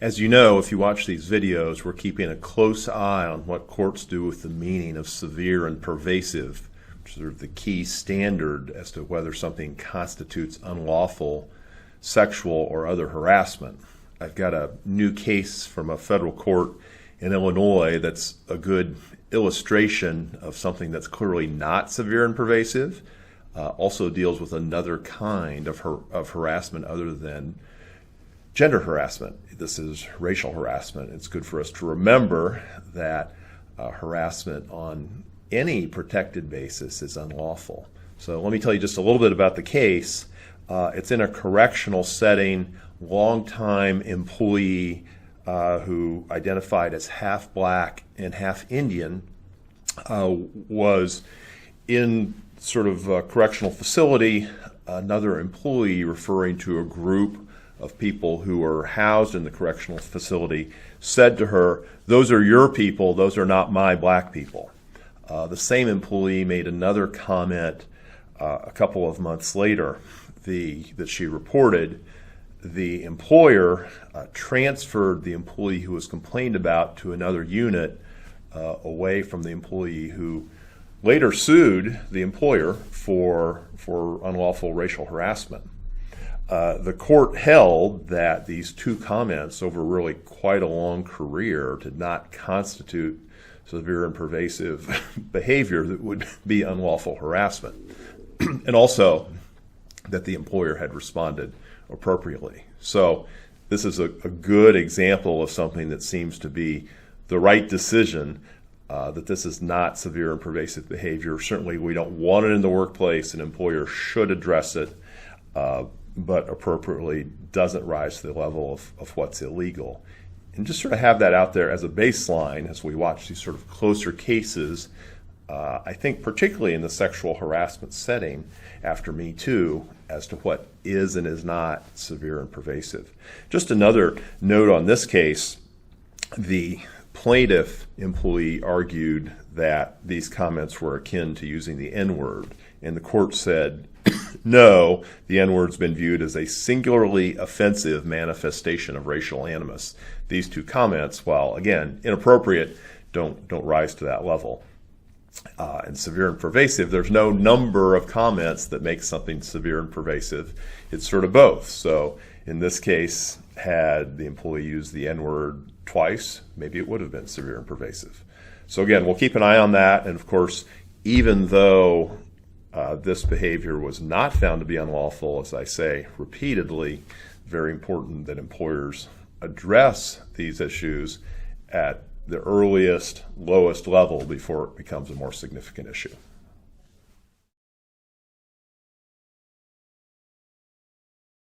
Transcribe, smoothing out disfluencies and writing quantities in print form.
As you know, if you watch these videos, we're keeping a close eye on what courts do with the meaning of severe and pervasive, which is sort of the key standard as to whether something constitutes unlawful sexual or other harassment. I've got a new case from a federal court in Illinois that's a good illustration of something that's clearly not severe and pervasive. Also deals with another kind of harassment other than gender harassment. This is racial harassment. It's good for us to remember that harassment on any protected basis is unlawful. So let me tell you just a little bit about the case. It's in a correctional setting. Longtime employee who identified as half black and half Indian was in sort of a correctional facility. Another employee, referring to a group of people who were housed in the correctional facility, said to her, "Those are your people, those are not my black people." The same employee made another comment a couple of months later that she reported. The employer transferred the employee who was complained about to another unit away from the employee who later sued the employer for unlawful racial harassment. The court held that these two comments over really quite a long career did not constitute severe and pervasive behavior that would be unlawful harassment, and also that the employer had responded appropriately. So this is a good example of something that seems to be the right decision, that this is not severe and pervasive behavior. Certainly we don't want it in the workplace. An employer should address it, but appropriately doesn't rise to the level of what's illegal. And just sort of have that out there as a baseline as we watch these sort of closer cases, I think particularly in the sexual harassment setting after Me Too, as to what is and is not severe and pervasive. Just another note on this case, the plaintiff employee argued that these comments were akin to using the N-word, and the court said, no, the N-word's been viewed as a singularly offensive manifestation of racial animus. These two comments, while again inappropriate, don't rise to that level. And severe and pervasive, there's no number of comments that make something severe and pervasive. It's sort of both. So in this case, had the employee used the N-word twice, maybe it would have been severe and pervasive. So again, we'll keep an eye on that. And of course, even though this behavior was not found to be unlawful, as I say repeatedly, very important that employers address these issues at the earliest, lowest level before it becomes a more significant issue.